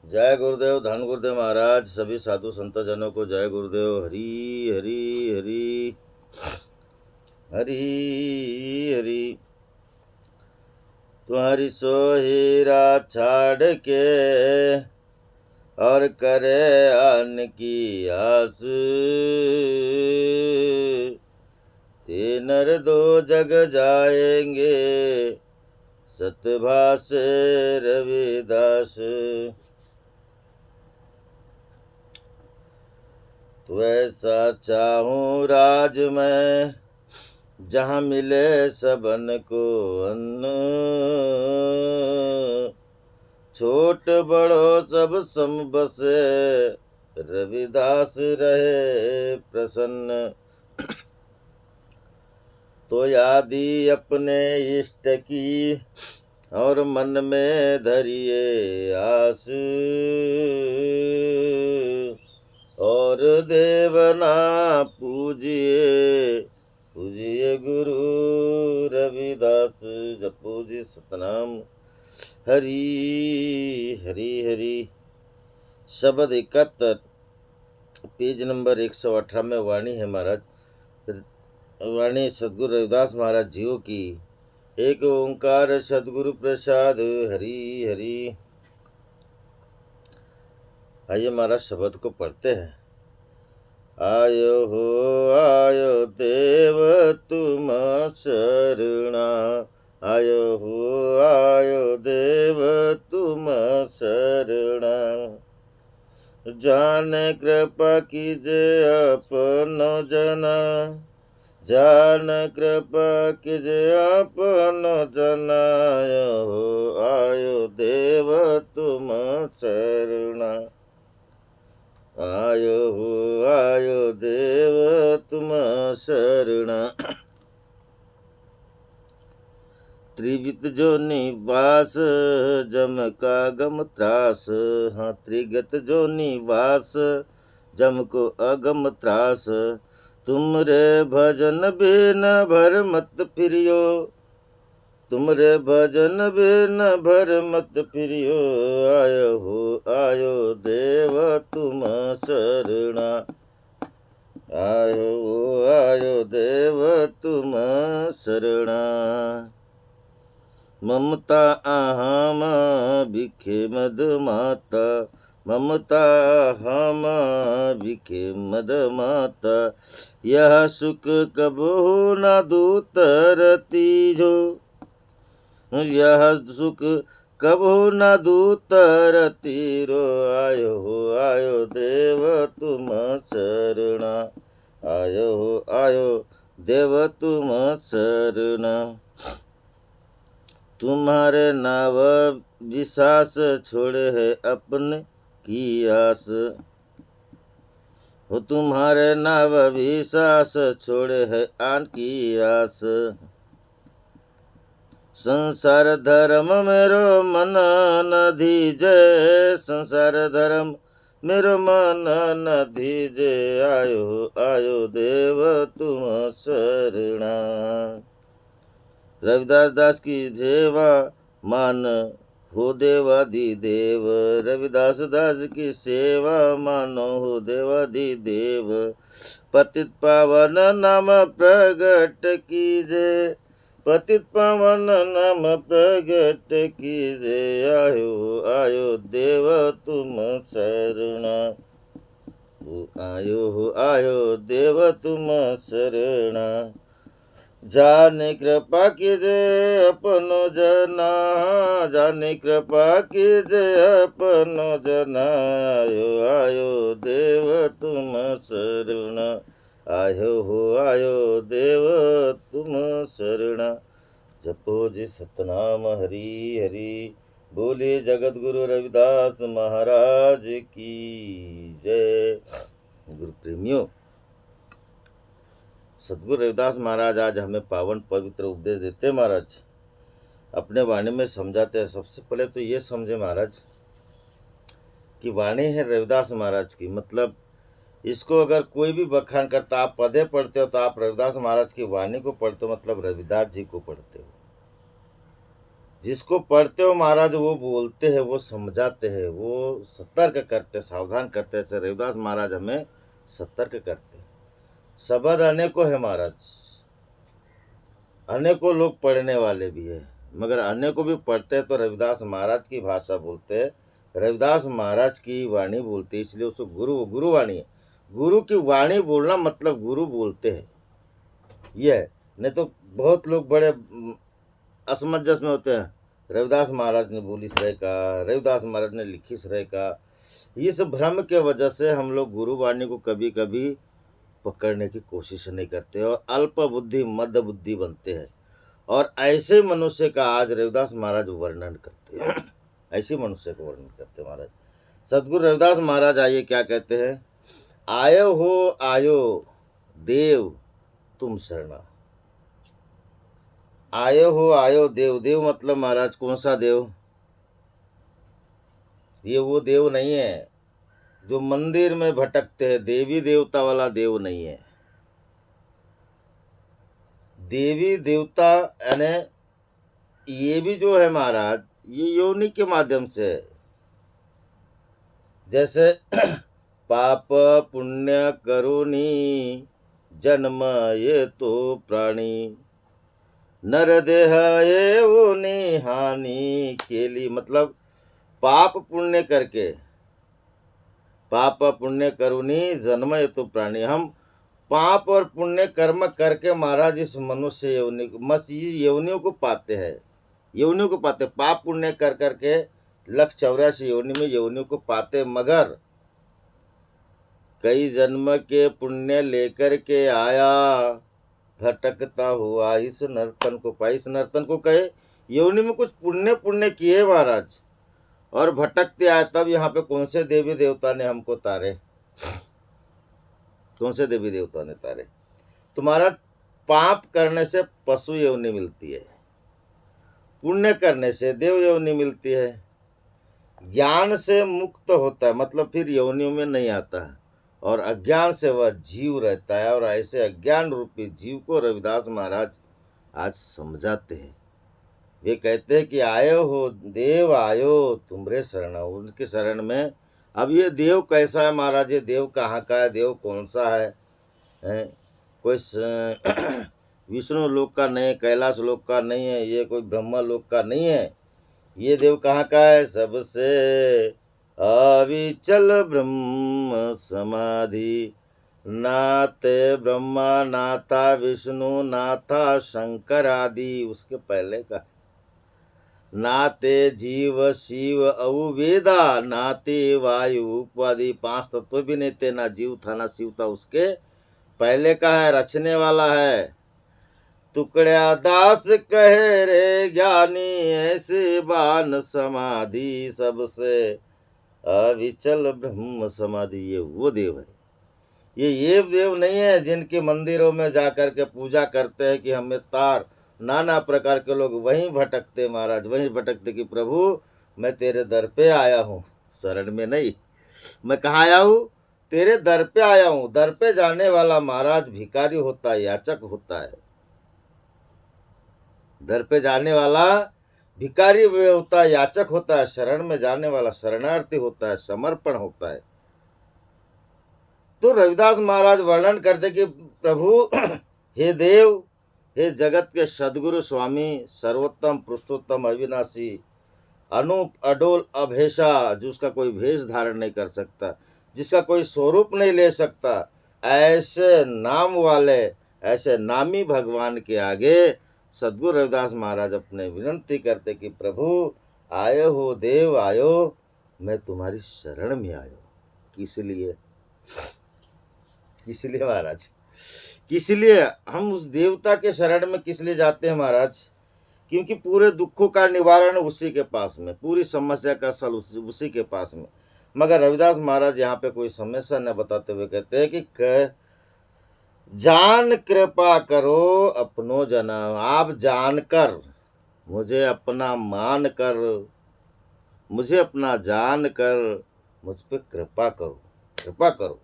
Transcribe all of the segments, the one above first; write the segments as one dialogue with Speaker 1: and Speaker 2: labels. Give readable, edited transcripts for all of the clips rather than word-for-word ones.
Speaker 1: जय गुरुदेव, धन गुरुदेव महाराज, सभी साधु संत जनों को जय गुरुदेव। हरी हरी हरी हरी हरी। तुम्हारी सोहीरा छाड़ के और करे अन्न की आस, ते नर दो जग जाएंगे सतभाष रविदास। तो ऐसा चाहूं राज में जहाँ मिले सबन को अन्न, छोट बड़ो सब सम बसे रविदास रहे प्रसन्न। तो यादी अपने इष्ट की और मन में धरिए आस, और देवना पूजिए पूजिए गुरु रविदास। जपो जी सतनाम। हरी हरी हरी। शब्द 71, पेज नंबर 118 में वाणी है महाराज। वाणी सदगुरु रविदास महाराज जीओ की। एक ओंकार सदगुरु प्रसाद। हरी हरी। आइए महाराज शब्द को पढ़ते हैं। आयो हो आयो देव तुम शरणा, आयो हो आयो देव तुम शरणा। जान कृपा कीजे अपनो जना, जान कृपा कीजे अपनो जना। आयो हो आयो देव तुम शरणा, आयो हो आयो देव तुम शरणा। त्रिवित जो निवास जम का गम त्रास, हाँ त्रिगत जो निवास जम को अगम त्रास। तुम रे भजन बिन भर मत फिरियो, तुमरे भजन बिन भर मत फिरियो। आयो हो आयो देव तुम शरणा, आयो हो आयो देव तुम शरणा। ममता अहम बिखे मद माता, ममता हम बिखे मद माता। यह सुख कबो न दूतरती जो, यह सुख कबो न दूतरती रो। आयो हो आयो देव तुम शरणा, आयो हो आयो देव तुम शरणा। तुम्हारे नाव विश्वास छोड़े है अपन की आस, हो तुम्हारे नाव विश्वास छोड़े है आन की आस। संसार धर्म मेरो मन न धीजे, संसार धर्म मेरो मन न धीजे। आयो आयो देव तुम शरणा। रविदास दास की सेवा मान हो देवादि देव, रविदास दास की सेवा मानो हो देवादि देव। पतित पावन नाम प्रगट कीजे, पतित पावन नाम प्रगट कीजे। आयो आयो देव तुम शरणा, आयो आयो देव तुम शरणा। जाने कृपा कीजे अपनो जना, जाने कृपा कीजे अपनो जना। आयो आयो देव तुम शरणा, आयो हो आयो देव तुम शरणा। जपो जी सतनाम। हरी हरी। बोलिए जगत गुरु रविदास महाराज की जय। गुरु प्रेमियों, सदगुरु रविदास महाराज आज हमें पावन पवित्र उपदेश देते हैं महाराज, अपने वाणी में समझाते हैं। सबसे पहले तो ये समझे महाराज कि वाणी है रविदास महाराज की, मतलब इसको अगर कोई भी बखान करता, आप पदे पढ़ते हो तो आप रविदास महाराज की वाणी को पढ़ते हो, मतलब रविदास जी को पढ़ते हो। जिसको पढ़ते हो महाराज वो बोलते हैं, वो समझाते हैं, वो सतर्क करते, सावधान करते हैं। ऐसे रविदास महाराज हमें सतर्क करते हैं। शब्द अनेकों है महाराज, अनेकों लोग पढ़ने वाले भी है, मगर अनेकों भी पढ़ते हैं तो रविदास महाराज की भाषा बोलते हैं, रविदास महाराज की वाणी बोलते हैं, इसलिए उसको गुरु वाणी है। गुरु की वाणी बोलना मतलब गुरु बोलते हैं, ये है। नहीं तो बहुत लोग बड़े असमंजस में होते हैं, रविदास महाराज ने बोली सरे का, रविदास महाराज ने लिखी सरे का। इस भ्रम के वजह से हम लोग गुरुवाणी को कभी कभी पकड़ने की कोशिश नहीं करते और अल्प बुद्धि मद बुद्धि बनते हैं। और ऐसे मनुष्य का आज रविदास महाराज वर्णन करते हैं, ऐसे मनुष्य को वर्णन करते हैं महाराज। सदगुरु रविदास महाराज आइए क्या कहते हैं, आयो हो आयो देव तुम शरणा। आयो हो आयो देव, देव मतलब महाराज कौन सा देव? ये वो देव नहीं है जो मंदिर में भटकते हैं, देवी देवता वाला देव नहीं है। देवी देवता यानी ये भी जो है महाराज, ये योनि के माध्यम से है। जैसे पाप पुण्य करुणी जन्म ये तो प्राणी, नर देह ये योनि हानि केली। मतलब पाप पुण्य करके, पाप पुण्य करुणी जन्म ये तो प्राणी, हम पाप और पुण्य कर्म करके महाराज इस मनुष्य योनि योनियों को पाते हैं, योनियों को पाते। पाप पुण्य कर करके 184 योनि में योनियों को पाते, मगर कई जन्म के पुण्य लेकर के आया, भटकता हुआ इस नर्तन को पाई। इस नर्तन को कहे योनि में कुछ पुण्य किए महाराज और भटकते आए, तब यहाँ पे कौन से देवी देवता ने हमको तारे, कौन से देवी देवता ने तारे? तुम्हारा पाप करने से पशु योनि मिलती है, पुण्य करने से देव योनि मिलती है, ज्ञान से मुक्त होता है मतलब फिर योनियों में नहीं आता है, और अज्ञान से वह जीव रहता है। और ऐसे अज्ञान रूपी जीव को रविदास महाराज आज समझाते हैं। वे कहते हैं कि आयो हो देव आयो तुमरे शरण, उनके शरण में। अब ये देव कैसा है महाराज? ये देव कहाँ का है, देव कौन सा है? कोई विष्णु लोक का नहीं है, कैलाश लोक का नहीं है, ये कोई ब्रह्मा लोक का नहीं है। ये देव कहाँ का है? सबसे अविचल ब्रह्म समाधि, नाते ब्रह्मा नाथा विष्णु नाथा शंकर आदि, उसके पहले का। नाते जीव शिव औ वेदा, नाते वायु उपाधि, 5 तत्व भी नहीं थे, ना जीव था ना शिव था, उसके पहले का है, रचने वाला है। टुकड़ा दास कहे रे ज्ञानी, ऐसे बान समाधि, सबसे अविचल ब्रह्म समाधि। ये वो देव है, ये देव नहीं है जिनके मंदिरों में जाकर के पूजा करते हैं कि हमें तार। नाना प्रकार के लोग वहीं भटकते महाराज, वहीं भटकते कि प्रभु मैं तेरे दर पे आया हूँ, शरण में नहीं। मैं कहाँ आया हूँ? तेरे दर पे आया हूँ। दर पे जाने वाला महाराज भिखारी होता है, याचक होता है। दर पे जाने वाला भिखारी होता है, याचक होता है। शरण में जाने वाला शरणार्थी होता है, समर्पण होता है। तो रविदास महाराज वर्णन करते कि प्रभु हे देव, हे जगत के सदगुरु स्वामी, सर्वोत्तम पुरुषोत्तम अविनाशी, अनूप अडोल अभेशा, जिसका कोई भेष धारण नहीं कर सकता, जिसका कोई स्वरूप नहीं ले सकता, ऐसे नाम वाले, ऐसे नामी भगवान के आगे सदगुरु रविदास महाराज अपने विनंती करते कि प्रभु आयो हो देव आयो, मैं तुम्हारी शरण में आयो। किस लिए? किस लिए महाराज? किस लिए हम उस देवता के शरण में किस लिए जाते हैं महाराज? क्योंकि पूरे दुखों का निवारण उसी के पास में, पूरी समस्या का सल उसी के पास में। मगर रविदास महाराज यहाँ पे कोई समस्या न बताते हुए कहते हैं कि जान कृपा करो अपनो जना। आप जानकर, मुझे अपना मान कर, मुझे अपना जान कर मुझ पे कृपा करो, कृपा करो।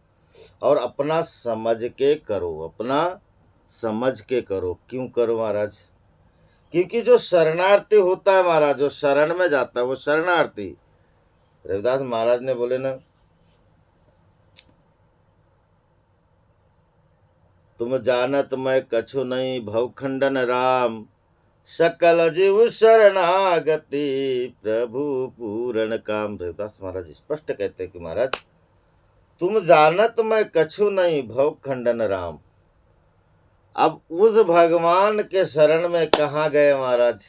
Speaker 1: और अपना समझ के करो, अपना समझ के करो। क्यों करो महाराज? क्योंकि जो शरणार्थी होता है महाराज, जो शरण में जाता है वो शरणार्थी। रविदास महाराज ने बोले ना, तुम जानत मैं कछु नहीं भवखंडन राम, सकल जीव शरणागति प्रभु पूर्ण काम। रविदास महाराज स्पष्ट कहते हैं कि महाराज तुम जानत मैं कछु नहीं भवखंडन राम। अब उस भगवान के शरण में कहाँ गए महाराज,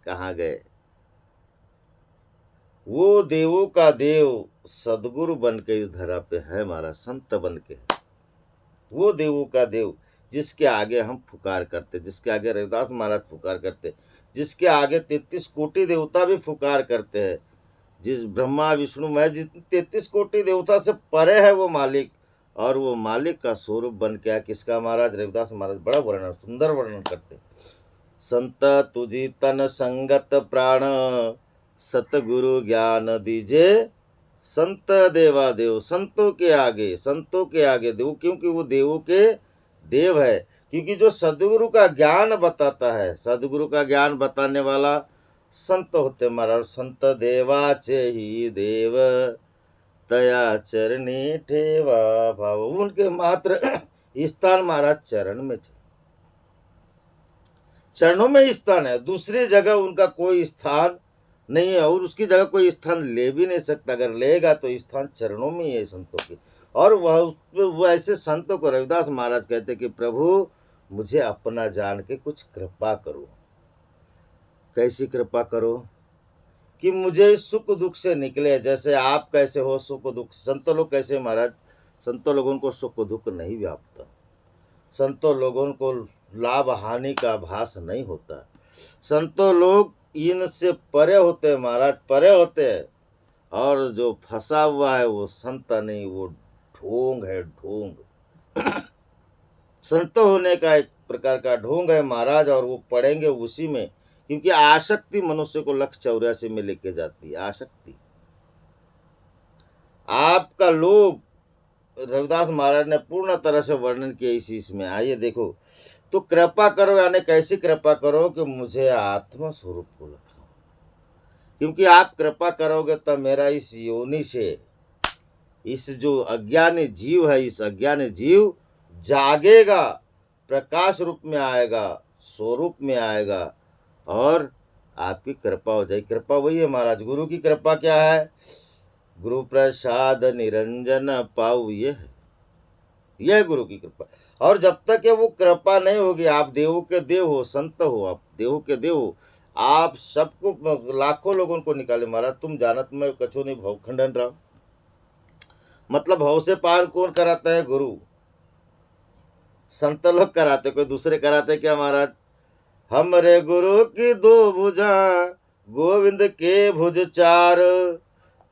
Speaker 1: कहाँ गए? वो देवों का देव सदगुरु बन के इस धरा पे है महाराज, संत बन के। वो देवों का देव जिसके आगे हम फुकार करते, जिसके आगे रविदास महाराज फुकार करते, जिसके आगे 33 कोटि देवता भी फुकार करते हैं, जिस ब्रह्मा विष्णु महेश जिस 33 कोटि देवता से परे है वो मालिक, और वो मालिक का स्वरूप बन के आया किसका महाराज? रविदास महाराज बड़ा वर्णन, सुंदर वर्णन करते। संत तुझी तन संगत प्राण, सतगुरु ज्ञान दीजे संत देवा देव। संतों के आगे, संतों के आगे देव, क्योंकि वो देवों के देव है। क्योंकि जो सदगुरु का ज्ञान बताता है, सदगुरु का ज्ञान बताने वाला संत होते महाराज। संत देवाचे ही देव, तया चरणी ठेवा भाव। उनके मात्र स्थान महाराज चरण में थे, चरणों में स्थान है, दूसरी जगह उनका कोई स्थान नहीं है, और उसकी जगह कोई स्थान ले भी नहीं सकता। अगर लेगा तो स्थान चरणों में ही है संतों की। और वह ऐसे संतों को रविदास महाराज कहते कि प्रभु मुझे अपना जान के कुछ कृपा करो। कैसी कृपा करो? कि मुझे सुख दुख से निकले, जैसे आप कैसे हो सुख दुख। संतों लोग कैसे महाराज? संतों लोगों को सुख दुख नहीं व्यापता, संतों लोगों को लाभ हानि का आभास नहीं होता। संतों लोग इनसे परे होते हैं महाराज, परे होते हैं। और जो फंसा हुआ है वो संत नहीं, वो ढोंग है, ढोंग। संत होने का एक प्रकार का ढोंग है महाराज, और वो पड़ेंगे उसी में। क्योंकि आसक्ति मनुष्य को लक्ष्य 84 में लेके जाती है। आसक्ति, आपका लोभ, रविदास महाराज ने पूर्ण तरह से वर्णन किया इस इसमें। आइए देखो, तो कृपा करो, यानी कैसी कृपा करो? कि मुझे आत्मा स्वरूप को लखाओ। क्योंकि आप कृपा करोगे तब मेरा इस योनि से, इस जो अज्ञानी जीव है, इस अज्ञानी जीव जागेगा, प्रकाश रूप में आएगा, स्वरूप में आएगा, और आपकी कृपा हो जाएगी। कृपा वही है महाराज। गुरु की कृपा क्या है? गुरु प्रसाद निरंजन पाऊ, ये है, यह गुरु की कृपा। और जब तक ये वो कृपा नहीं होगी, आप देवों के देव हो, संत हो, आप देवों के देव हो, आप सबको, लाखों लोगों को निकाले महाराज। तुम जानत मैं कछु नहीं भवखंडन राम। मतलब भव से पार कौन कराता है? गुरु। संत लोग कराते, कोई दूसरे कराते क्या महाराज? हमरे गुरु की दो भुजा, गोविंद के भुज चार,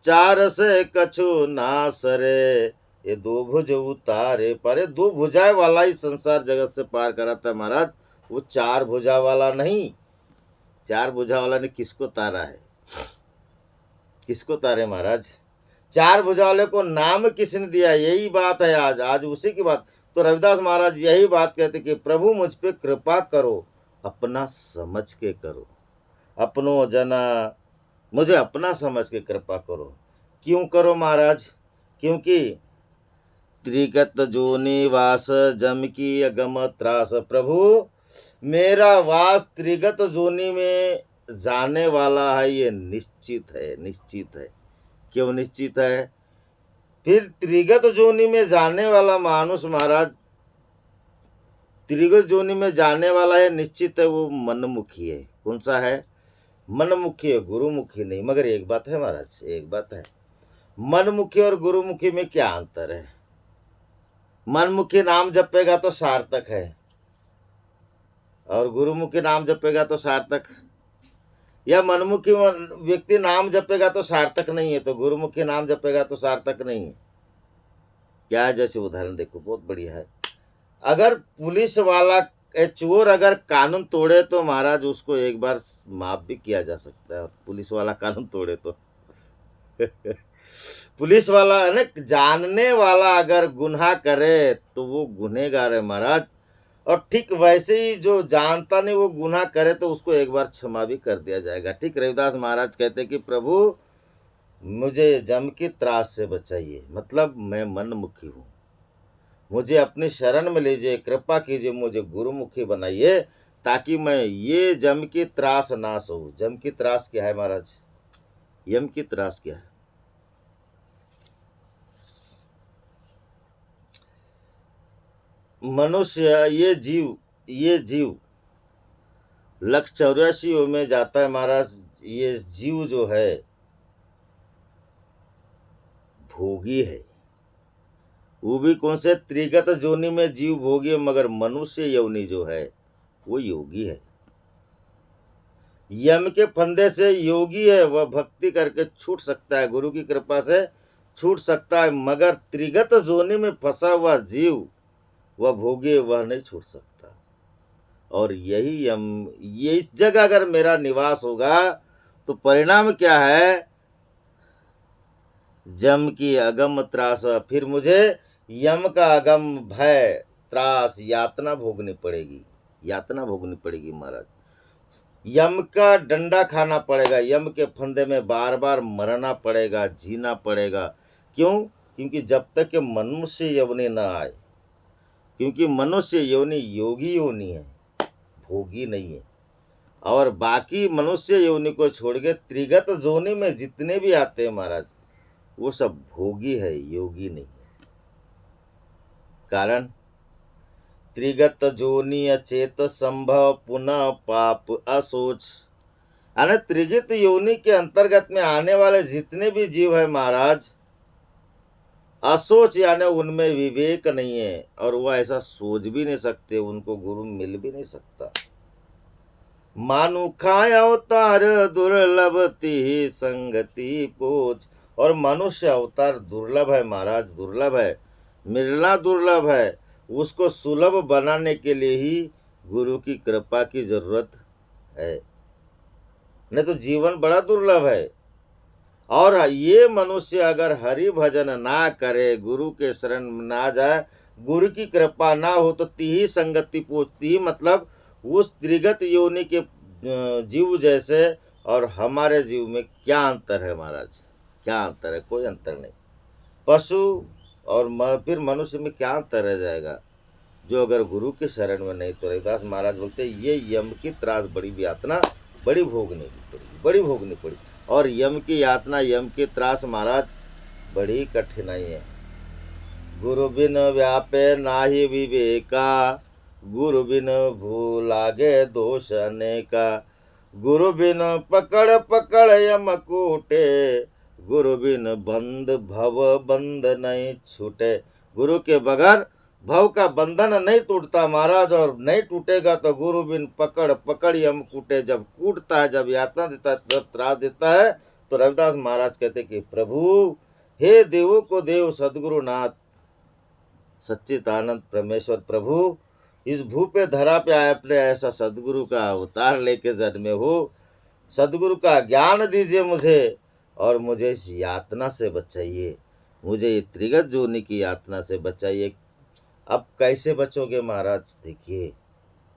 Speaker 1: चार से कछु ना सरे, ये दो भुज उतारे पारे। दो भुजाएं वाला ही संसार जगत से पार कराता है महाराज, वो चार भुजा वाला नहीं। चार भुजा वाला ने किसको तारा है? किसको तारे महाराज? चार भुजा वाले को नाम किसने दिया? यही बात है आज, आज उसी की बात। तो रविदास महाराज यही बात कहते कि प्रभु मुझ पे कृपा करो, अपना समझ के करो, अपनो जना, मुझे अपना समझ के कृपा करो। क्यों करो महाराज? क्योंकि त्रिगत जोनि वास, जम की अगम त्रास। प्रभु मेरा वास त्रिगत जोनि में जाने वाला है, ये निश्चित है, निश्चित है। क्यों निश्चित है? फिर त्रिगत जोनि में जाने वाला मानुष महाराज, त्रिगत जोनि में जाने वाला है, निश्चित है, वो मनमुखी है। कौन सा है? मनमुखी है, गुरुमुखी नहीं। मगर एक बात है महाराज, एक बात है, मनमुखी और गुरुमुखी में क्या अंतर है? मनमुखी नाम जपेगा तो सार्थक है, और गुरुमुखी नाम जपेगा तो सार्थक, या मनमुखी व्यक्ति नाम जपेगा तो सार्थक नहीं है, तो गुरुमुखी नाम जपेगा तो सार्थक नहीं है। क्या है? जैसे उदाहरण देखो, बहुत बढ़िया है। अगर पुलिस वाला चोर अगर कानून तोड़े तो महाराज उसको एक बार माफ भी किया जा सकता है, और पुलिस वाला कानून तोड़े तो पुलिस वाला है ना, जानने वाला अगर गुनाह करे तो वो गुनहगार है महाराज। और ठीक वैसे ही जो जानता नहीं वो गुनाह करे तो उसको एक बार क्षमा भी कर दिया जाएगा। ठीक रविदास महाराज कहते कि प्रभु मुझे जम की त्रास से बचाइए, मतलब मैं मनमुखी हूँ, मुझे अपनी शरण में लीजिए, कृपा कीजिए, मुझे गुरुमुखी बनाइए, ताकि मैं ये जम की त्रास ना सहूँ। जम की त्रास क्या है महाराज? यम की त्रास क्या है? मनुष्य ये जीव 184 में जाता है महाराज। ये जीव जो है भोगी है, वो भी कौन से त्रिगत जोनि में जीव भोगी है, मगर मनुष्य योनि जो है वो योगी है। यम के फंदे से योगी है, वह भक्ति करके छूट सकता है, गुरु की कृपा से छूट सकता है, मगर त्रिगत जोनि में फंसा हुआ जीव वह भोगी है, वह नहीं छूट सकता। और यही यम, ये इस जगह अगर मेरा निवास होगा तो परिणाम क्या है? जम की अगम त्रास, फिर मुझे यम का अगम भय, त्रास, यातना भोगनी पड़ेगी, यातना भोगनी पड़ेगी महाराज। यम का डंडा खाना पड़ेगा, यम के फंदे में बार बार मरना पड़ेगा, जीना पड़ेगा। क्यों? क्योंकि जब तक के मनुष्य योनि न आए, क्योंकि मनुष्य योनि योगी योनि है, भोगी नहीं है। और बाकी मनुष्य योनि को छोड़ के त्रिगत जोनि में जितने भी आते हैं महाराज, वो सब भोगी है, योगी नहीं है। कारण त्रिगत जोनि अचेत संभव पुनः पाप असोच, यानी त्रिगत योनि के अंतर्गत में आने वाले जितने भी जीव है महाराज, असोच यानी उनमें विवेक नहीं है, और वह ऐसा सोच भी नहीं सकते, उनको गुरु मिल भी नहीं सकता। मानुखाय अवतार दुर्लभ तिहि संगति पोच, और मनुष्य अवतार दुर्लभ है महाराज, दुर्लभ है, मिलना दुर्लभ है। उसको सुलभ बनाने के लिए ही गुरु की कृपा की जरूरत है, नहीं तो जीवन बड़ा दुर्लभ है। और ये मनुष्य अगर हरि भजन ना करे, गुरु के शरण ना जाए, गुरु की कृपा ना हो तो तिहि संगति पोचती ही, मतलब उस त्रिगत योनि के जीव जैसे और हमारे जीव में क्या अंतर है महाराज? क्या अंतर है? कोई अंतर नहीं। पशु और फिर मनुष्य में क्या अंतर रह जाएगा जो अगर गुरु के शरण में नहीं? तो रविदास महाराज बोलते ये यम की त्रास बड़ी यातना बड़ी भोगनी पड़ी, बड़ी भोगनी पड़ी। और यम की यातना, यम की त्रास महाराज बड़ी कठिनाई है। गुरु बिन व्यापे नाहि विवेका, गुरु बिन भू लागे दोष अनेका, गुरु बिन पकड़ पकड़ यम कूटे, गुरु बिन बंध भव बंध नहीं छूटे। गुरु के बगैर भव का बंधन नहीं टूटता महाराज, और नहीं टूटेगा तो गुरु बिन पकड़ पकड़ यम कूटे। जब कूटता है, जब यातना देता है, जब त्रास देता है, तो रविदास महाराज कहते कि प्रभु हे देवों को देव सदगुरुनाथ सच्चिदानंद परमेश्वर प्रभु, इस भू पे धरा पे आए, अपने ऐसा सदगुरु का अवतार लेके जन्मे हो, सदगुरु का ज्ञान दीजिए मुझे, और मुझे इस यातना से बचाइए, मुझे ये त्रिगत जोनि की यातना से बचाइए। अब कैसे बचोगे महाराज? देखिए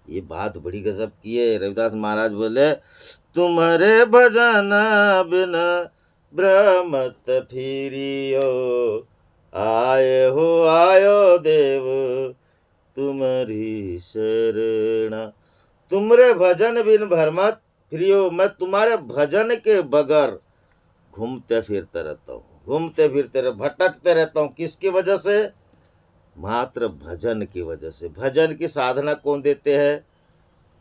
Speaker 1: ये बात बड़ी गजब की है। रविदास महाराज बोले तुम्हारे भजन बिन ब्रह्मत फिरियो, आयो देव तुम्हारी शरणा। तुमरे भजन बिन भ्रमत फिरियो, मैं तुम्हारे भजन के बगैर घूमते फिरते रहता हूँ, घूमते फिरते भटकते रहता हूँ। किसकी वजह से? मात्र भजन की वजह से। भजन की साधना कौन देते हैं?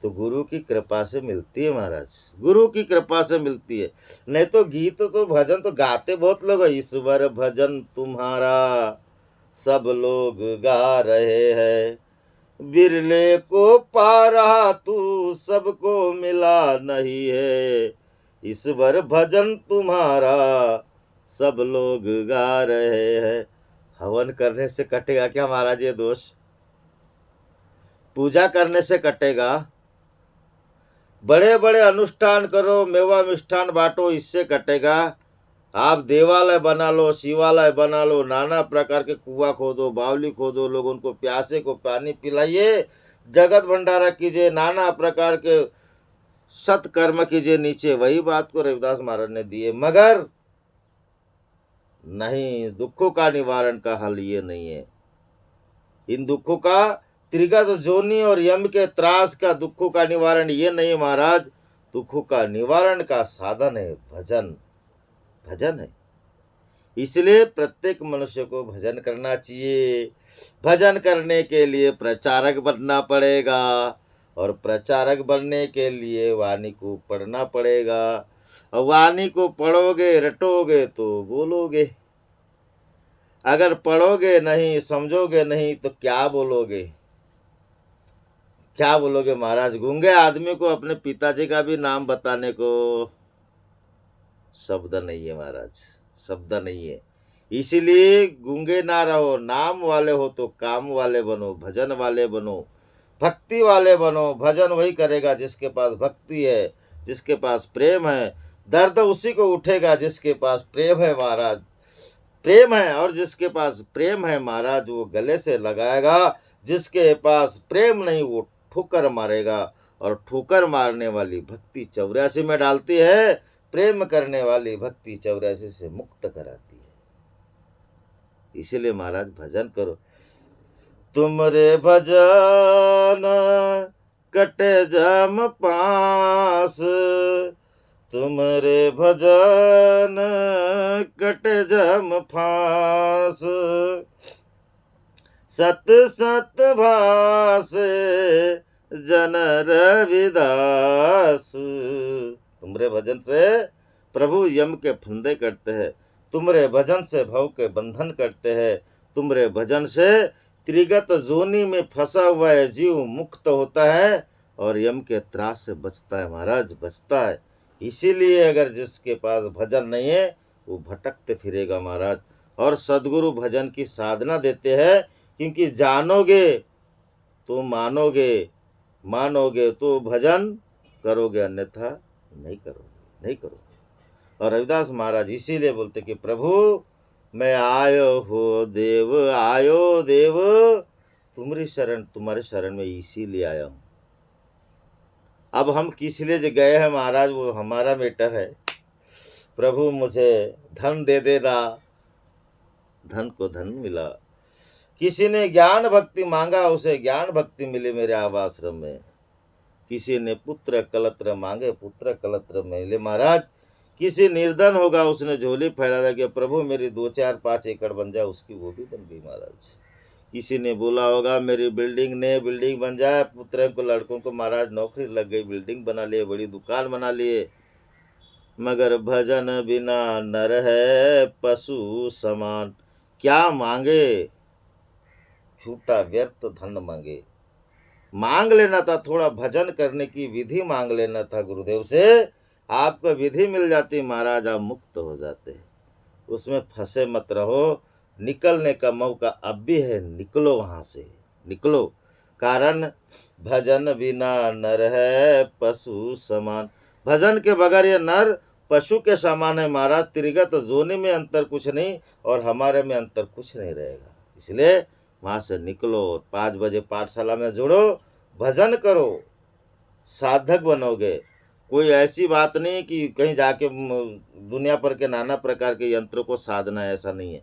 Speaker 1: तो गुरु की कृपा से मिलती है महाराज, गुरु की कृपा से मिलती है। नहीं तो गीत तो भजन तो गाते बहुत लोग, ईश्वर भजन तुम्हारा सब लोग गा रहे हैं, बिरले को पा रहा तू सबको मिला नहीं है, ईश्वर भजन तुम्हारा सब लोग गा रहे हैं। हवन करने से कटेगा क्या महाराज ये दोष? पूजा करने से कटेगा? बड़े बड़े अनुष्ठान करो, मेवा मिष्ठान बांटो, इससे कटेगा? आप देवालय बना लो, शिवालय बना लो, नाना प्रकार के कुआं खोदो, बावली खोदो, लोग उनको प्यासे को पानी पिलाइए, जगत भंडारा कीजिए, नाना प्रकार के सत्कर्म कीजिए नीचे, वही बात को रविदास महाराज ने दिए। मगर नहीं, दुखों का निवारण का हल ये नहीं है। इन दुखों का, त्रिगत जोनी और यम के त्रास का दुखों का निवारण ये नहीं महाराज। दुखों का निवारण का साधन है भजन, भजन है। इसलिए प्रत्येक मनुष्य को भजन करना चाहिए। भजन करने के लिए प्रचारक बनना पड़ेगा, और प्रचारक बनने के लिए वाणी को पढ़ना पड़ेगा। और वाणी को पढ़ोगे, रटोगे तो बोलोगे। अगर पढ़ोगे नहीं, समझोगे नहीं, तो क्या बोलोगे? क्या बोलोगे महाराज? गूंगे आदमी को अपने पिताजी का भी नाम बताने को शब्द नहीं है महाराज, शब्द नहीं है। इसीलिए गूंगे ना रहो, नाम वाले हो तो काम वाले बनो, भजन वाले बनो, भक्ति वाले बनो। भजन वही करेगा जिसके पास भक्ति है, जिसके पास प्रेम है। दर्द उसी को उठेगा जिसके पास प्रेम है महाराज, प्रेम है। और जिसके पास प्रेम है महाराज, वो गले से लगाएगा। जिसके पास प्रेम नहीं, वो ठोकर मारेगा। और ठोकर मारने वाली भक्ति 84 में डालती है, प्रेम करने वाली भक्ति 84 से मुक्त कराती है। इसीलिए महाराज भजन करो। तुमरे भजन कटे जम पास, तुमरे भजन कटे जम फांस, सत सत भास जन रविदास। तुमरे भजन से प्रभु यम के फंदे कटते हैं, तुमरे भजन से भव के बंधन कटते हैं, तुमरे भजन से त्रिगत जोनी में फंसा हुआ है जीव मुक्त होता है और यम के त्रास से बचता है महाराज, बचता है। इसीलिए अगर जिसके पास भजन नहीं है वो भटकते फिरेगा महाराज। और सद्गुरु भजन की साधना देते हैं, क्योंकि जानोगे तो मानोगे, मानोगे तो भजन करोगे, अन्यथा नहीं करोगे, नहीं करोगे। और रविदास महाराज इसीलिए बोलते कि प्रभु मैं आयो हो देव, आयो देव तुम्हारी शरण, तुम्हारे शरण में इसीलिए आया हूँ। अब हम किस लिए जो गए हैं महाराज, वो हमारा मैटर है। प्रभु मुझे धन दे देना, धन को धन मिला। किसी ने ज्ञान भक्ति मांगा, उसे ज्ञान भक्ति मिली मेरे आवाश्रम में। किसी ने पुत्र कलत्र मांगे, पुत्र कलत्र मिले महाराज। किसी निर्धन होगा, उसने झोली फैला दिया, प्रभु मेरी 2 4 5 एकड़ बन जाए, उसकी वो भी बन गई महाराज। किसी ने बोला होगा मेरी बिल्डिंग ने बिल्डिंग बन जाए, पुत्र को लड़कों को महाराज नौकरी लग गई, बिल्डिंग बना लिए, बड़ी दुकान बना लिए। मगर भजन बिना नर है पशु समान। क्या मांगे? झूठा व्यर्थ धन मांगे। मांग लेना था, थोड़ा भजन करने की विधि मांग लेना था गुरुदेव से, आपको विधि मिल जाती महाराज, आप मुक्त हो जाते। उसमें फंसे मत रहो। निकलने का मौका अब भी है, निकलो वहाँ से, निकलो। कारण भजन बिना नर है पशु समान। भजन के बगैर ये नर पशु के समान है महाराज। त्रिगत जोनि में अंतर कुछ नहीं और हमारे में अंतर कुछ नहीं रहेगा। इसलिए वहाँ से निकलो, 5 बजे पाठशाला में जुड़ो, भजन करो, साधक बनोगे। कोई ऐसी बात नहीं कि कहीं जाके दुनिया पर के नाना प्रकार के यंत्रों को साधना, ऐसा नहीं है।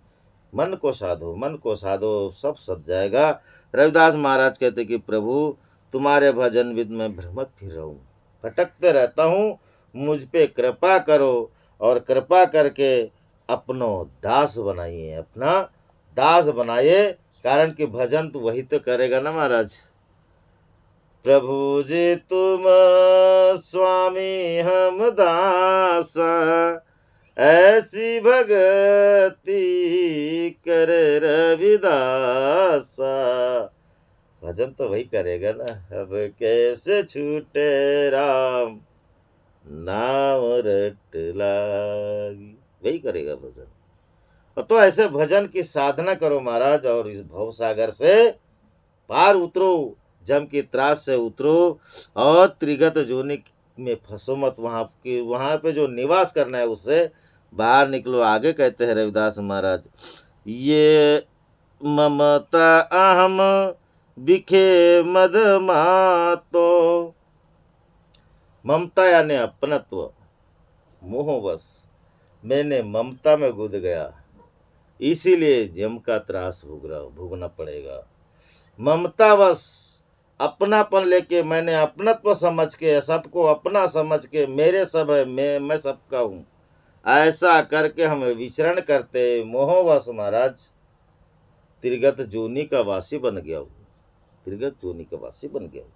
Speaker 1: मन को साधो, मन को साधो, सब सज जाएगा। रविदास महाराज कहते कि प्रभु तुम्हारे भजन विद में भ्रमत फिर रहा हूँ, भटकते रहता हूँ, मुझ पे कृपा करो और कृपा करके अपनो दास बनाइए, अपना दास बनाइए। कारण कि भजन तो वही तो करेगा ना महाराज। प्रभु जी तुम स्वामी हम दास, ऐसी भगति कर रविदासा। भजन तो वही करेगा ना। अब कैसे छूटे राम नाम रट लागी, वही करेगा भजन। तो ऐसे भजन की साधना करो महाराज और इस भव सागर से पार उतरो, जम की त्रास से उतरो और त्रिगत जोनि में फंसो मत। वहाँ पे जो निवास करना है उससे बाहर निकलो। आगे कहते हैं रविदास महाराज, ये ममता अहम बिखे मद मातो। ममता यानी अपनत्व, मोहवश मैंने ममता में कूद गया, इसीलिए जम का त्रास भोगना पड़ेगा। ममतावश अपनापन लेके मैंने अपनत्व समझ के, सबको अपना समझ के मेरे सब है, मैं सबका हूँ, ऐसा करके हम विचरण करते मोहवश महाराज त्रिगत जोनी का वासी बन गया हूँ, त्रिगत जोनी का वासी बन गया हूँ।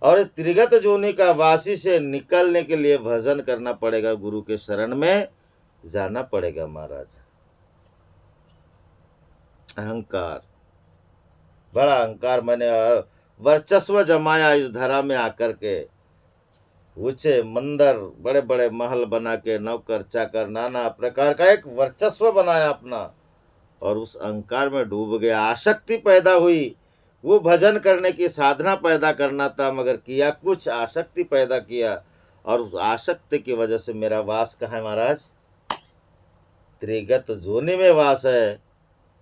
Speaker 1: और त्रिगत जोनी का वासी से निकलने के लिए भजन करना पड़ेगा, गुरु के शरण में जाना पड़ेगा महाराज। अहंकार, बड़ा अहंकार मैंने वर्चस्व जमाया इस धरा में आकर के, ऊंचे मंदिर बड़े बड़े महल बना के नौकर चाकर नाना प्रकार का एक वर्चस्व बनाया अपना, और उस अहंकार में डूब गया। आसक्ति पैदा हुई, वो भजन करने की साधना पैदा करना था, मगर किया कुछ, आसक्ति पैदा किया, और उस आसक्ति की वजह से मेरा वास कहाँ है महाराज? त्रिगत जोनि में वास है,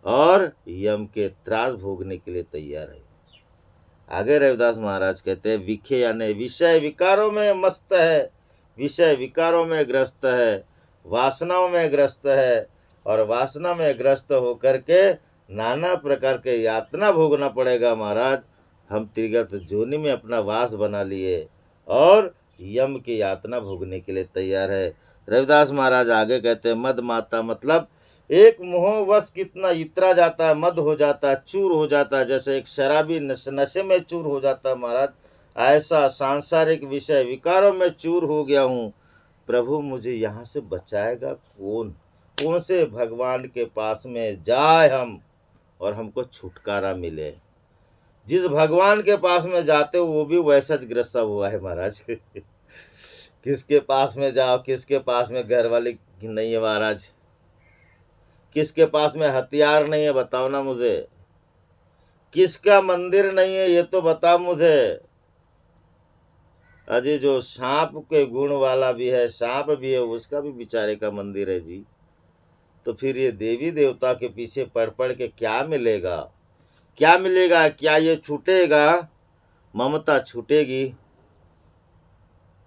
Speaker 1: और यम के त्रास भोगने के लिए तैयार है। आगे रविदास महाराज कहते हैं विखे यानी विषय विकारों में मस्त है, विषय विकारों में ग्रस्त है, वासनाओं में ग्रस्त है, और वासना में ग्रस्त होकर के नाना प्रकार के यातना भोगना पड़ेगा महाराज। हम त्रिगत जोनि में अपना वास बना लिए और यम की यातना भोगने के लिए तैयार है। रविदास महाराज आगे कहते हैं मद माता मतलब एक मोहवश कितना इतरा जाता है, मद हो जाता है, चूर हो जाता है, जैसे एक शराबी नशे में चूर हो जाता है महाराज, ऐसा सांसारिक विषय विकारों में चूर हो गया हूँ। प्रभु मुझे यहाँ से बचाएगा कौन? कौन से भगवान के पास में जाए हम और हमको छुटकारा मिले? जिस भगवान के पास में जाते हो वो भी वैसा ग्रस्त हुआ है महाराज। किसके पास में जाओ, किसके पास में घर वाली नहीं है महाराज, किसके पास में हथियार नहीं है बताओ ना मुझे, किसका मंदिर नहीं है ये तो बताओ मुझे। अजी जो सांप के गुण वाला भी है, सांप भी है, उसका भी बेचारे का मंदिर है जी। तो फिर ये देवी देवता के पीछे पढ़ पढ़ के क्या मिलेगा? क्या मिलेगा? क्या ये छूटेगा? ममता छूटेगी?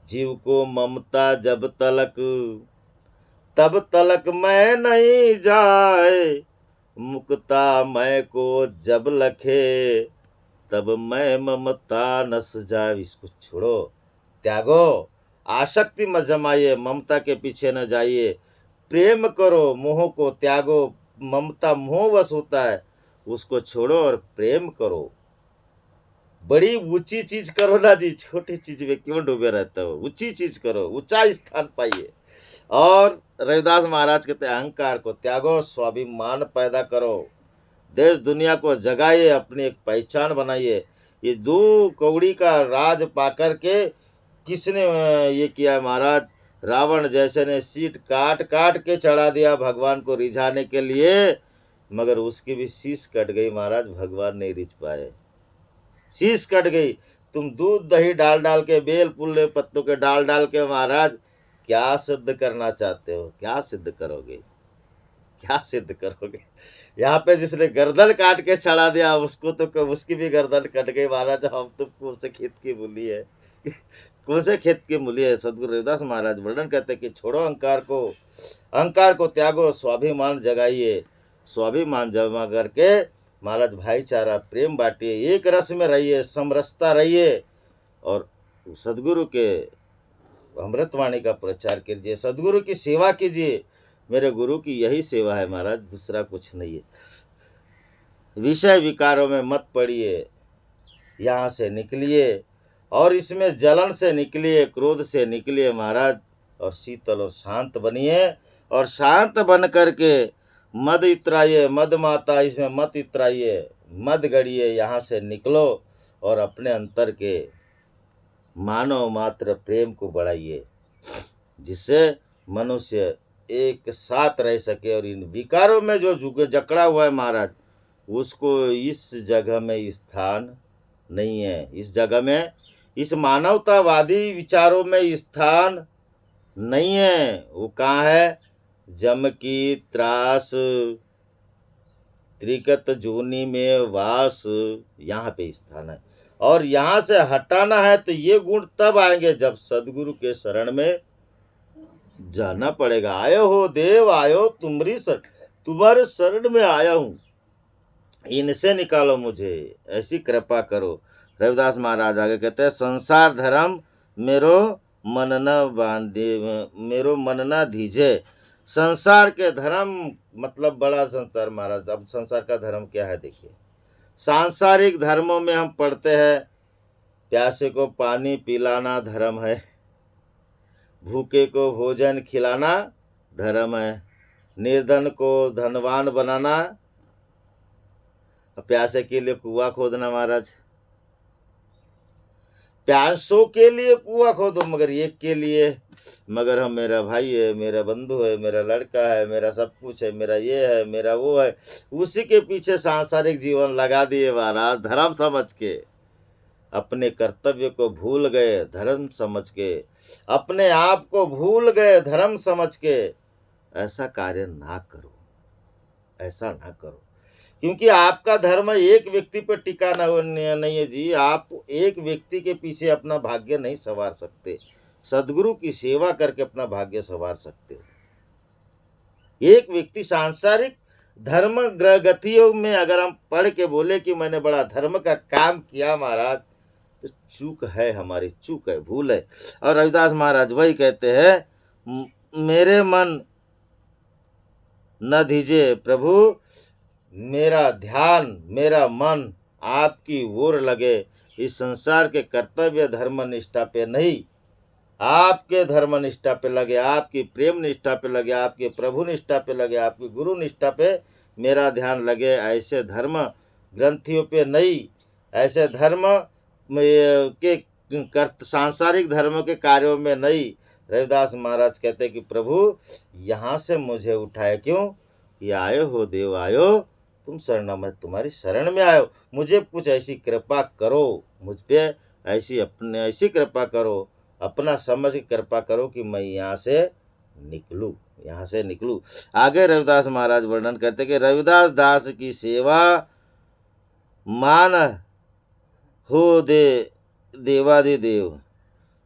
Speaker 1: जीव को ममता जब तलक तब तलक मैं नहीं जाए, मुक्ता मैं को जब लखे तब मैं ममता नस जाए। इसको छोड़ो, त्यागो, आसक्ति मत जमाइए, ममता के पीछे न जाइए, प्रेम करो, मोह को त्यागो। ममता मोहवश होता है, उसको छोड़ो और प्रेम करो। बड़ी ऊंची चीज करो ना जी, छोटी चीज में क्यों डूबे रहते हो? ऊंची चीज करो, ऊंचा स्थान पाइए। और रविदास महाराज कहते हैं अहंकार को त्यागो, स्वाभिमान पैदा करो, देश दुनिया को जगाइए, अपनी एक पहचान बनाइए। ये दो कौड़ी का राज पाकर के किसने ये किया महाराज? रावण जैसे ने सीट काट काट के चढ़ा दिया भगवान को रिझाने के लिए, मगर उसकी भी शीश कट गई महाराज, भगवान नहीं रिझ पाए, शीश कट गई। तुम दूध दही डाल डाल के, बेल पुल्ले पत्तों के डाल डाल के महाराज क्या सिद्ध करना चाहते हो? क्या सिद्ध करोगे? क्या सिद्ध करोगे? यहाँ पे जिसने गर्दन काट के चढ़ा दिया उसको तो उसकी भी गर्दन कट गई महाराज। हम तो कौन से खेत की मूली है? कौन से खेत की मूली है? सदगुरु रविदास महाराज वर्णन करते हैं कि छोड़ो अहंकार को, अहंकार को त्यागो, स्वाभिमान जगाइए। स्वाभिमान जमा करके महाराज भाईचारा प्रेम बांटिए, एक रस में रहिए, समरसता रहिए, और सदगुरु के अमृतवाणी का प्रचार कीजिए, सदगुरु की सेवा कीजिए। मेरे गुरु की यही सेवा है महाराज, दूसरा कुछ नहीं है। विषय विकारों में मत पड़िए, यहाँ से निकलिए, और इसमें जलन से निकलिए, क्रोध से निकलिए महाराज, और शीतल और शांत बनिए। और शांत बन करके मद इतराइए, मद माता इसमें मत इतराइए, मद गड़िए, यहाँ से निकलो और अपने अंतर के मानव मात्र प्रेम को बढ़ाइए, जिससे मनुष्य एक साथ रह सके। और इन विकारों में जो जकड़ा हुआ है महाराज, उसको इस जगह में स्थान नहीं है, इस जगह में, इस मानवतावादी विचारों में स्थान नहीं है। वो कहाँ है? जम की त्रास, त्रिकत जोनी में वास, यहाँ पे स्थान है। और यहाँ से हटाना है तो ये गुण तब आएंगे जब सदगुरु के शरण में जाना पड़ेगा। आयो हो देव आयो तुम्हारे शरण में आया हूँ, इनसे निकालो मुझे, ऐसी कृपा करो। रविदास महाराज आगे कहते हैं, संसार धर्म मेरो मन न बांधे, मेरो मन न दीजे। संसार के धर्म मतलब बड़ा संसार महाराज। अब संसार का धर्म क्या है देखिए। सांसारिक धर्मों में हम पढ़ते हैं, प्यासे को पानी पिलाना धर्म है, भूखे को भोजन खिलाना धर्म है, निर्धन को धनवान बनाना, प्यासे के लिए कुआं खोदना महाराज। प्यासों के लिए कुआं खोदो, मगर एक के लिए, मगर हम, मेरा भाई है, मेरा बंधु है, मेरा लड़का है, मेरा सब कुछ है, मेरा ये है, मेरा वो है, उसी के पीछे सांसारिक जीवन लगा दिए महाराज। धर्म समझ के अपने कर्तव्य को भूल गए, धर्म समझ के अपने आप को भूल गए, धर्म समझ के। ऐसा कार्य ना करो, ऐसा ना करो, क्योंकि आपका धर्म एक व्यक्ति पर टिका नहीं है जी। आप एक व्यक्ति के पीछे अपना भाग्य नहीं संवार सकते, सदगुरु की सेवा करके अपना भाग्य संवार सकते हो। एक व्यक्ति सांसारिक धर्म गतियों में अगर हम पढ़ के बोले कि मैंने बड़ा धर्म का काम किया महाराज, तो चूक है, हमारी चूक है, भूल है। और रविदास महाराज वही कहते हैं, मेरे मन न दीजिए प्रभु, मेरा ध्यान, मेरा मन आपकी ओर लगे, इस संसार के कर्तव्य धर्म निष्ठा पे नहीं, आपके धर्म निष्ठा पे लगे, आपकी प्रेम निष्ठा पे लगे, आपके प्रभु निष्ठा पे लगे, आपकी गुरु निष्ठा पे मेरा ध्यान लगे। ऐसे धर्म ग्रंथियों पे नहीं, ऐसे धर्म के सांसारिक धर्म के कार्यों में नहीं। रविदास महाराज कहते हैं कि प्रभु यहाँ से मुझे उठाए, क्यों कि आयो हो देव आयो तुम शरण में, तुम्हारी शरण में आयो, मुझे कुछ ऐसी कृपा करो, मुझ पे ऐसी कृपा करो, अपना समझ की कृपा करो कि मैं यहाँ से निकलूँ। आगे रविदास महाराज वर्णन करते कि रविदास दास की सेवा मान हो देवादिदेव।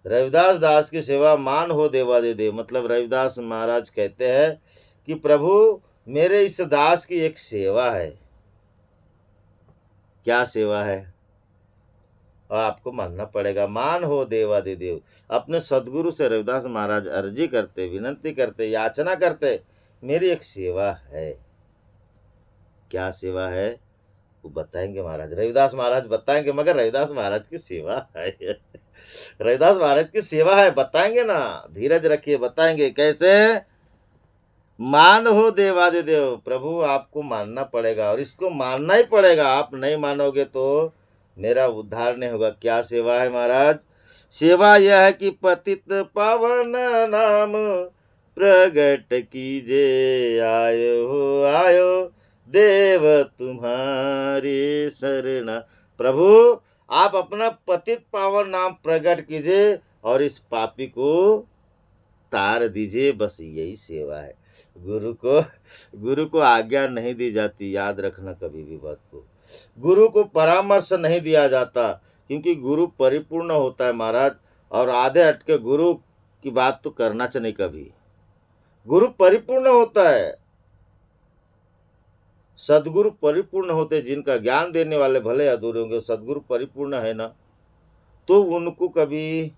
Speaker 1: रविदास दास की सेवा मान हो देवादिदेव, मतलब रविदास महाराज कहते हैं कि प्रभु मेरे इस दास की एक सेवा है। क्या सेवा है? और आपको मानना पड़ेगा, मान हो देवादिदेव। अपने सदगुरु से रविदास महाराज अर्जी करते, विनंती करते, याचना करते, मेरी एक सेवा है। क्या सेवा है वो बताएंगे महाराज, रविदास महाराज बताएंगे, मगर रविदास महाराज की सेवा है रविदास महाराज की सेवा है, बताएंगे ना, धीरज रखिए, बताएंगे कैसे। मान हो देवादिदेव, प्रभु आपको मानना पड़ेगा, और इसको मानना ही पड़ेगा। आप नहीं मानोगे तो मेरा उद्धार नहीं होगा। क्या सेवा है महाराज? सेवा यह है कि पतित पावन नाम प्रगट कीजे, आयो देव तुम्हारी शरण। प्रभु आप अपना पतित पावन नाम प्रकट कीजिए और इस पापी को तार दीजिए, बस यही सेवा है। गुरु को आज्ञा नहीं दी जाती, याद रखना कभी भी बात को। गुरु को परामर्श नहीं दिया जाता, क्योंकि गुरु परिपूर्ण होता है महाराज, और आधे हटके गुरु की बात तो करना चाहिए कभी। गुरु परिपूर्ण होता है, सदगुरु परिपूर्ण होते, जिनका ज्ञान देने वाले भले अधूरे होंगे, सदगुरु परिपूर्ण है ना, तो उनको कभी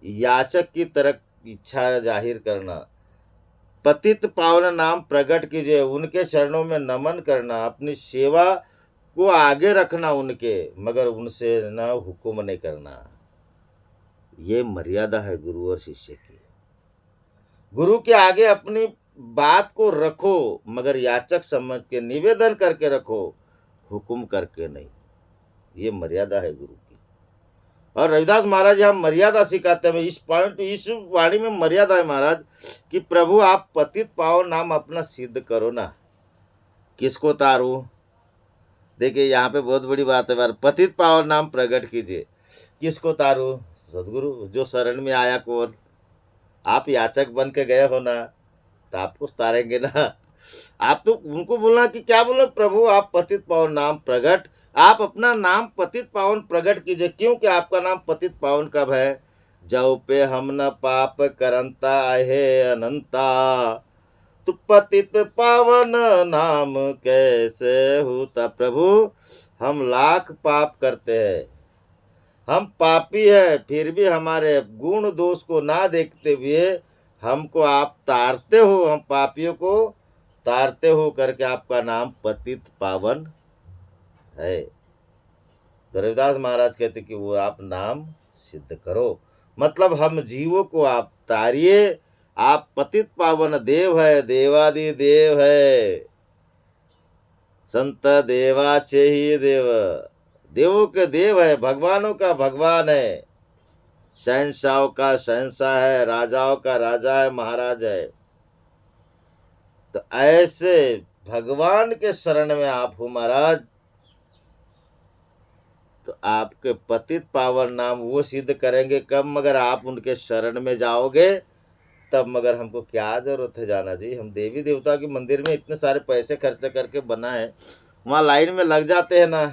Speaker 1: याचक की तरह इच्छा जाहिर करना, पतित पावन नाम प्रकट कीजिए, उनके चरणों में नमन करना, अपनी सेवा को आगे रखना उनके, मगर उनसे न हुक्म नहीं करना। ये मर्यादा है गुरु और शिष्य की। गुरु के आगे अपनी बात को रखो, मगर याचक समझ के निवेदन करके रखो, हुक्म करके नहीं। ये मर्यादा है गुरु की। और रविदास महाराज यहाँ मर्यादा सिखाते हैं। इस वाणी में मर्यादा है महाराज कि प्रभु आप पतित पावन नाम अपना सिद्ध करो ना। किसको तारू? देखिए यहाँ पे बहुत बड़ी बात है महाराज, पतित पावन नाम प्रकट कीजिए। किसको तारू? सदगुरु जो शरण में आया कौन। आप याचक बन के गए हो ना, तो आपको तारेंगे ना। आप तो उनको बोलना कि क्या बोलो, प्रभु आप पतित पावन नाम प्रगट, आप अपना नाम पतित पावन प्रगट कीजिए। क्योंकि आपका नाम पतित पावन कब है? जब पे हम न पाप करंता आहे अनंता, तो पतित पावन नाम कैसे होता। प्रभु हम लाख पाप करते हैं, हम पापी है, फिर भी हमारे गुण दोष को ना देखते हुए हमको आप तारते हो, हम पापियों को तारते हो करके आपका नाम पतित पावन है। तो रविदास महाराज कहते कि वो आप नाम सिद्ध करो, मतलब हम जीवों को आप तारिए। आप पतित पावन देव है, देवादि देव है, संत देवाचे ही देव, देवों के देव है, भगवानों का भगवान है, शहंशाहों का शहंशाह है, राजाओं का राजा है, महाराज है। तो ऐसे भगवान के शरण में आप हो महाराज, तो आपके पतित पावन नाम वो सिद्ध करेंगे कब? मगर आप उनके शरण में जाओगे तब। मगर हमको क्या जरूरत है जाना जी? हम देवी देवता के मंदिर में इतने सारे पैसे खर्च करके बना है, वहाँ लाइन में लग जाते हैं ना,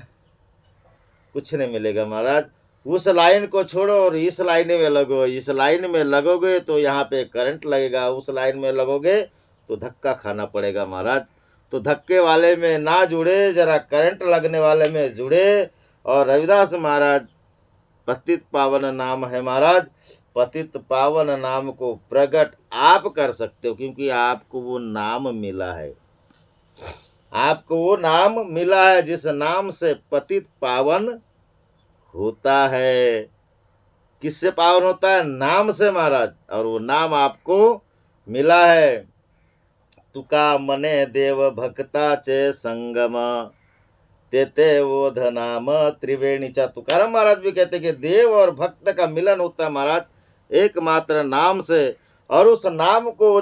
Speaker 1: कुछ नहीं मिलेगा महाराज। उस लाइन को छोड़ो और इस लाइन में लगो। इस लाइन में लगोगे तो यहाँ पे करंट लगेगा, उस लाइन में लगोगे तो धक्का खाना पड़ेगा महाराज। तो धक्के वाले में ना जुड़े, जरा करंट लगने वाले में जुड़े। और रविदास महाराज पतित पावन नाम है महाराज, पतित पावन नाम को प्रकट आप कर सकते हो, क्योंकि आपको वो नाम मिला है। आपको वो नाम मिला है जिस नाम से पतित पावन होता है। किससे पावन होता है? नाम से महाराज। और वो नाम आपको मिला है। तुका मने देव भक्ताचे संगम, तेते वो धनाम त्रिवेणीचा। तुकाराम महाराज भी कहते कि देव और भक्त का मिलन होता है महाराज एकमात्र नाम से। और उस नाम को